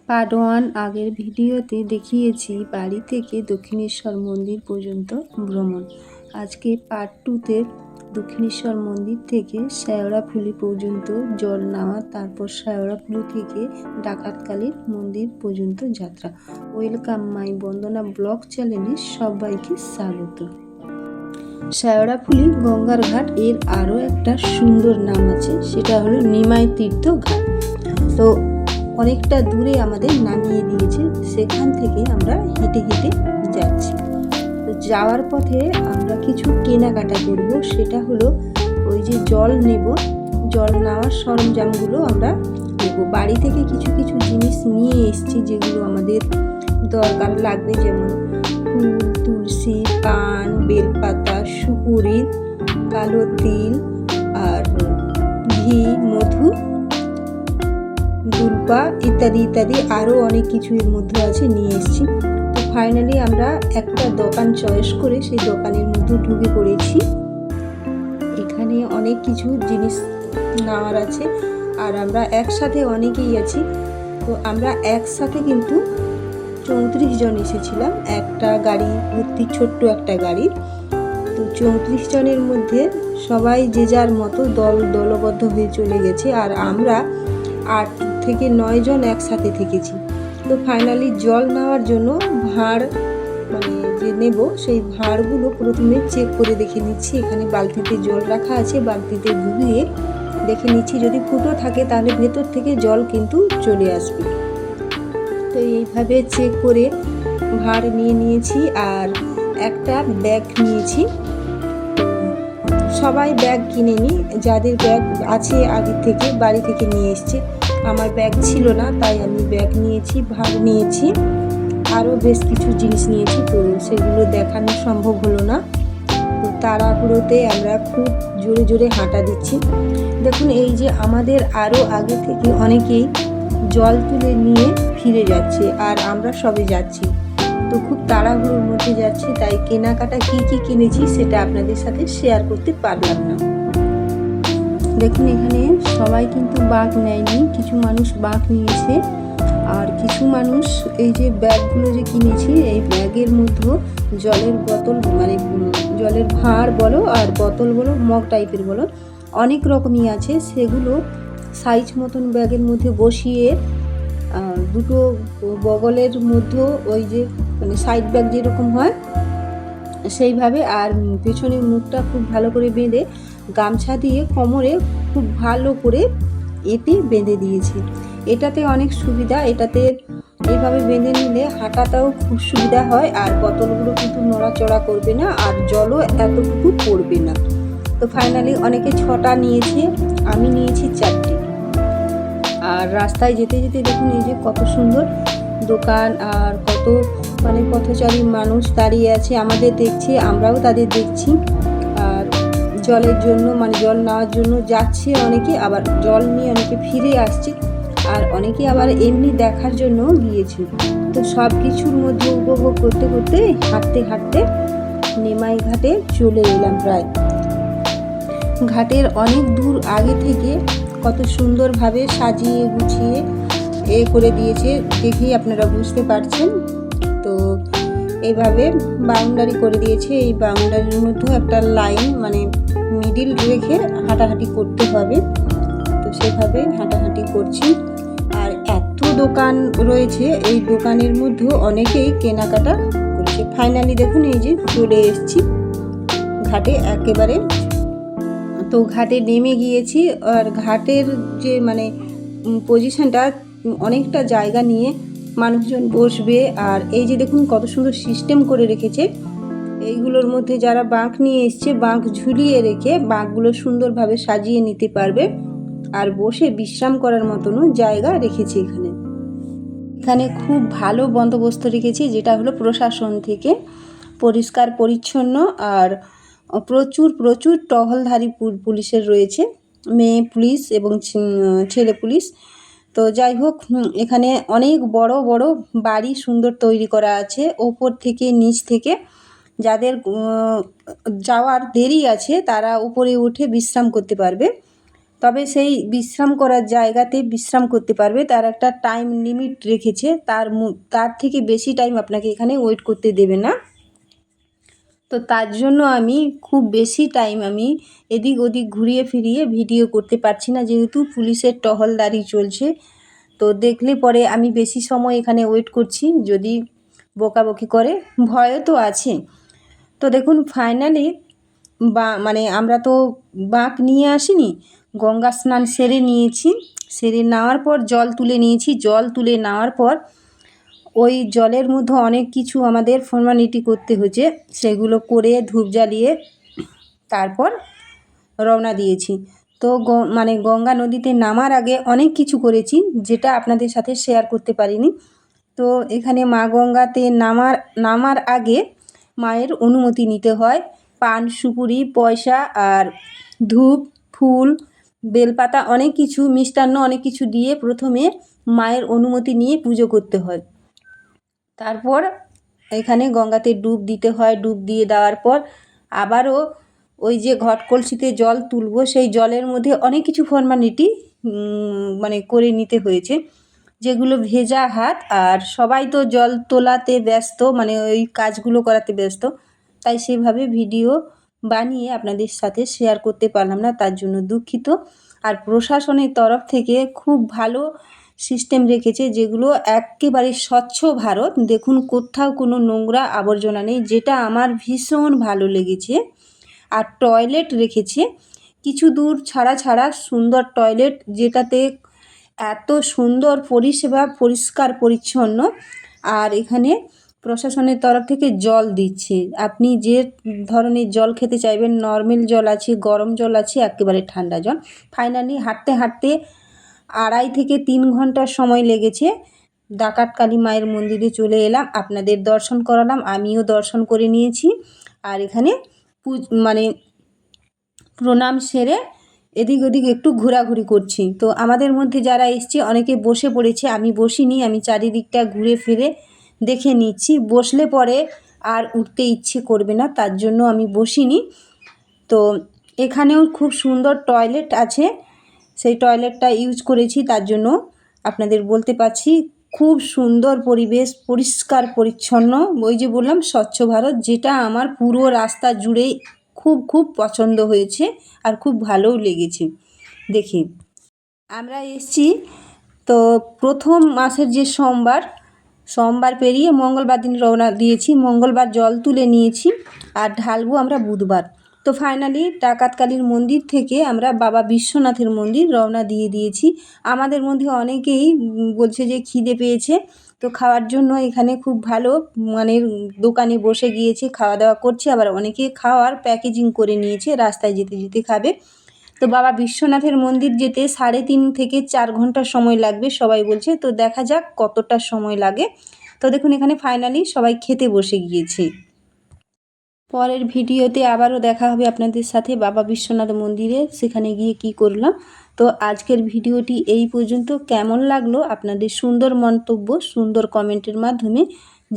Part 1 আগের ভিডিওতে দেখিয়েছি বাড়ি থেকে দক্ষিণেশ্বর মন্দির পর্যন্ত ভ্রমণ। আজকে পার্ট 2তে দক্ষিণেশ্বর মন্দির থেকে শেওড়াফুলি পর্যন্ত জল নেওয়া, তারপর শেওড়াফুলি থেকে ডাকাতকালীর মন্দির পর্যন্ত যাত্রা। ওয়েলকাম মাই বন্দনা ব্লগ চ্যানেলে সবাইকে স্বাগত। শেওড়াফুলি গঙ্গার ঘাট এর আরও একটা সুন্দর নাম আছে, সেটা হলো নিমাই তীর্থ ঘাট। তো অনেকটা দূরে আমাদের নামিয়ে দিয়েছে, সেখান থেকে আমরা হেঁটে হেঁটে যাচ্ছি। তো যাওয়ার পথে আমরা কিছু কেনাকাটা করব, সেটা হলো ওই যে জল নেব, জল নেওয়ার সরঞ্জামগুলো আমরা নেব। বাড়ি থেকে কিছু কিছু জিনিস নিয়ে এসেছি যেগুলো আমাদের দরকার লাগবে, যেমন ফুল, তুলসী, পান, বেলপাতা, সুপুরি, কালো তিল আর ঘি, মধু, দুর্বা ইত্যাদি ইত্যাদি আরও অনেক কিছু এর মধ্যে আছে, নিয়ে এসেছি। তো ফাইনালি আমরা একটা দোকান চয়েস করে সেই দোকানের মধ্যে ঢুকে পড়েছি। এখানে অনেক কিছু জিনিস নেওয়ার আছে, আর আমরা একসাথে অনেকেই আছি। তো আমরা একসাথে কিন্তু 34 জন এসেছিলাম, একটা গাড়ি ভর্তি, ছোট্ট একটা গাড়ি। তো 34 জনের মধ্যে সবাই যে যার মতো দলবদ্ধ হয়ে চলে গেছে, আর আমরা 8 থেকে 9 জন একসাথে থেকেছি। তো ফাইনালি জল নেওয়ার জন্য ভাঁড় মানে যে নেব, সেই ভাঁড়গুলো প্রথমে চেক করে দেখে নিচ্ছি। এখানে বালতিতে জল রাখা আছে, বালতিতে ডুবিয়ে দেখে নিচ্ছি, যদি ফুটো থাকে তাহলে ভেতর থেকে জল কিন্তু চলে আসবে। তো এইভাবে চেক করে ভাঁড় নিয়ে নিয়েছি, আর একটা ব্যাগ নিয়েছি। সবাই ব্যাগ কিনে নি, যাদের ব্যাগ আছে আগের থেকে বাড়ি থেকে নিয়ে এসছে। আমার ব্যাগ ছিল না, তাই আমি ব্যাগ নিয়েছি, ভাঁড় নিয়েছি, আরও বেশ কিছু জিনিস নিয়েছি। তো সেগুলো দেখানো সম্ভব হলো না। তো তাড়াহুড়োতে আমরা খুব জোরে জোরে হাঁটা দিচ্ছি। দেখুন, এই যে আমাদের আরও আগে থেকে অনেকেই জল তুলে নিয়ে ফিরে যাচ্ছে, আর আমরা সবে যাচ্ছি। তো খুব তাড়াহুড়োর মধ্যে যাচ্ছি, তাই কেনাকাটা কি কি কিনেছি সেটা আপনাদের সাথে শেয়ার করতে পারলাম না। দেখুন, এখানে সবাই কিন্তু বাঁক নেয়নি, কিছু মানুষ বাঁক নিয়েছে, আর কিছু মানুষ এই যে ব্যাগগুলো যে কিনেছি, এই ব্যাগের মধ্যে জলের বোতল মানে জলের ভাঁড় বলো আর বোতল বলো, মগ টাইপের বলো, অনেক রকমই আছে। সেগুলো সাইজ মতন ব্যাগের মধ্যে বসিয়ে দুটো বগলের মধ্যে ওই যে মানে সাইড ব্যাগ যেরকম হয় সেইভাবে, আর পেছনের মুখটা খুব ভালো করে বেঁধে গামছা দিয়ে কোমরে খুব ভালো করে এতে বেঁধে দিয়েছি। এটাতে অনেক সুবিধা, এটাতে এইভাবে বেঁধে নিলে হাঁটাটাও খুব সুবিধা হয়, আর বোতলগুলো কিন্তু নড়াচড়া করবে না, আর জলও এতটুকু পড়বে না। তো ফাইনালি অনেকে 6টা নিয়েছে, আমি নিয়েছি 4টে। আর রাস্তায় যেতে যেতে দেখুন এই যে কত সুন্দর দোকান, আর কত মানে পথচারী মানুষ দাঁড়িয়ে আছে, আমাদের দেখছে, আমরাও তাদের দেখছি। আর জলের জন্য মানে জল নেওয়ার জন্য যাচ্ছে অনেকে, আবার জল নিয়ে অনেকে ফিরে আসছে, আর অনেকে আবার এমনি দেখার জন্য গিয়েছে। তো সব কিছুর মধ্যে উপভোগ করতে করতে হাঁটতে হাঁটতে নিমাই ঘাটে চলে এলাম। প্রায় ঘাটের অনেক দূর আগে থেকে কত সুন্দরভাবে সাজিয়ে গুছিয়ে করে দিয়েছে, দেখেই আপনারা বুঝতে পারছেন। তো এইভাবে বাউন্ডারি করে দিয়েছে, এই বাউন্ডারির মধ্যেও একটা লাইন মানে মিডিল রেখে হাঁটাহাঁটি করতে হবে। তো সেভাবে হাঁটাহাঁটি করছি, আর এত দোকান রয়েছে, এই দোকানের মধ্যেও অনেকেই কেনাকাটা করছে। ফাইনালি দেখুন এই যে চলে এসেছি ঘাটে একেবারে। তো ঘাটে নেমে গিয়েছি, আর ঘাটের যে মানে পজিশনটা অনেকটা জায়গা নিয়ে মানুষজন বসবে, আর এই যে দেখুন কত সুন্দর সিস্টেম করে রেখেছে। এইগুলোর মধ্যে যারা বাঁক নিয়ে এসছে, বাঁক ঝুলিয়ে রেখে বাঁকগুলো সুন্দরভাবে সাজিয়ে নিতে পারবে, আর বসে বিশ্রাম করার মতনও জায়গা রেখেছে এখানে। এখানে খুব ভালো বন্দোবস্ত রেখেছে, যেটা হলো প্রশাসন থেকে, পরিষ্কার পরিচ্ছন্ন, আর প্রচুর প্রচুর টহলধারী পুলিশের রয়েছে, মেয়ে পুলিশ এবং ছেলে পুলিশ। তো যাই হোক, এখানে অনেক বড় বড় বাড়ি সুন্দর তৈরি করা আছে, ওপর থেকে নিচ থেকে। যাদের যাওয়ার দেরি আছে তারা উপরে উঠে বিশ্রাম করতে পারবে। তবে সেই বিশ্রাম করার জায়গাতে বিশ্রাম করতে পারবে, তার একটা টাইম লিমিট রেখেছে, তার থেকে বেশি টাইম আপনাকে এখানে ওয়েট করতে দেবে না। তো তার জন্য আমি খুব বেশি টাইম আমি এদিক ওদিক ঘুরিয়ে ফিরিয়ে ভিডিও করতে পারছি না, যেহেতু পুলিশের টহলদারি চলছে। তো দেখলে পরে আমি বেশি সময় এখানে ওয়েট করছি, যদি বকাবকি করে, ভয়ও তো আছে। তো দেখুন ফাইনালি মানে আমরা তো বাঁক নিয়ে আসিনি, গঙ্গা স্নান সেরে নিয়েছি। সেরে নেওয়ার পর জল তুলে নিয়েছি। জল তুলে নেওয়ার পর ওই জলের মধ্যে অনেক কিছু আমাদের ফর্মালিটি করতে হয়েছে, সেগুলো করে ধূপ জ্বালিয়ে তারপর রওনা দিয়েছি। তো মানে গঙ্গা নদীতে নামার আগে অনেক কিছু করেছি, যেটা আপনাদের সাথে শেয়ার করতে পারিনি। তো এখানে মা গঙ্গাতে নামার আগে মায়ের অনুমতি নিতে হয়। পান, সুপুরি, পয়সা আর ধূপ, ফুল, বেলপাতা, অনেক কিছু মিষ্টান্ন অনেক কিছু দিয়ে প্রথমে মায়ের অনুমতি নিয়ে পুজো করতে হয়। তারপর এখানে গঙ্গাতে ডুব দিতে হয়। ডুব দিয়ে দেওয়ার পর আবারও ওই যে ঘট কলসিতে জল তুলবো, সেই জলের মধ্যে অনেক কিছু ফর্মালিটি মানে করে নিতে হয়েছে, যেগুলো ভেজা হাত, আর সবাই তো জল তোলাতে ব্যস্ত, মানে ওই কাজগুলো করাতে ব্যস্ত, তাই সেভাবে ভিডিও বানিয়ে আপনাদের সাথে শেয়ার করতে পারলাম না, তার জন্য দুঃখিত। আর প্রশাসনের তরফ থেকে খুব ভালো সিস্টেম রেখেছে, যেগুলো একেবারে স্বচ্ছ ভারত। দেখুন কোথাও কোনো নোংরা আবর্জনা নেই, যেটা আমার ভীষণ ভালো লেগেছে। আর টয়লেট রেখেছে কিছু দূর ছাড়া সুন্দর টয়লেট, যেটাতে এত সুন্দর পরিষেবা, পরিষ্কার পরিচ্ছন্ন। আর এখানে প্রশাসনের তরফ থেকে জল দিচ্ছে, আপনি যে ধরনের জল খেতে চাইবেন, নর্মাল জল আছে, গরম জল আছে, একেবারে ঠান্ডা জল। ফাইনালি হাঁটতে হাঁটতে 2.5 থেকে 3 ঘন্টা সময় লেগেছে। ডাকাতকালী মায়ের মন্দিরে চলে এলাম, আপনাদের দর্শন করালাম, আমিও দর্শন করে নিয়েছি। আর এখানে মানে প্রণাম সেরে এদিক ওদিক একটু ঘোরাঘুরি করছি। তো আমাদের মধ্যে যারা এসছে অনেকে বসে পড়েছে, আমি বসিনি, আমি চারিদিকটা ঘুরে ফিরে দেখে নিচ্ছি। বসলে পরে আর উঠতে ইচ্ছে করবে না, তার জন্য আমি বসিনি। তো এখানেও খুব সুন্দর টয়লেট আছে, সেই টয়লেটটা ইউজ করেছি, তার জন্য আপনাদের বলতে পারছি খুব সুন্দর পরিবেশ, পরিষ্কার পরিচ্ছন্ন। ওই যে বললাম স্বচ্ছ ভারত, যেটা আমার পুরো রাস্তা জুড়েই খুব পছন্দ হয়েছে আর খুব ভালোও লেগেছে দেখে। আমরা এসছি তো প্রথম মাসের যে সোমবার পেরিয়ে মঙ্গলবার দিন রওনা দিয়েছি। মঙ্গলবার জল তুলে নিয়েছি আর ঢালবো আমরা বুধবার। তো ফাইনালি ডাকাতকালীর মন্দির থেকে আমরা বাবা বিশ্বনাথের মন্দির রওনা দিয়েছি। আমাদের মধ্যে অনেকেই বলছে যে খিদে পেয়েছে, তো খাওয়ার জন্য এখানে খুব ভালো মানে দোকানে বসে গিয়েছে, খাওয়া দাওয়া করছে। আবার অনেকে খাওয়ার প্যাকেজিং করে নিয়েছে, রাস্তায় যেতে যেতে খাবে। তো বাবা বিশ্বনাথের মন্দির যেতে 3.5 থেকে 4 ঘন্টা সময় লাগবে সবাই বলছে। তো দেখা যাক কতটা সময় লাগে। তো দেখুন এখানে ফাইনালি সবাই খেতে বসে গিয়েছে। পরের ভিডিওতে আবারও দেখা হবে আপনাদের সাথে বাবা বিশ্বনাথ মন্দিরে, সেখানে গিয়ে কি করলাম। তো আজকের ভিডিওটি এই পর্যন্ত। কেমন লাগলো আপনাদের সুন্দর মন্তব্য সুন্দর কমেন্টের মাধ্যমে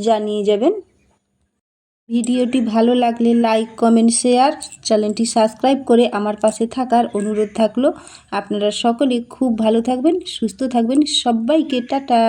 জানিয়ে যাবেন। ভিডিওটি ভালো লাগলে লাইক, কমেন্ট, শেয়ার, চ্যানেলটি সাবস্ক্রাইব করে আমার পাশে থাকার অনুরোধ থাকলো। আপনারা সকলে খুব ভালো থাকবেন, সুস্থ থাকবেন। সবাইকে টাটা।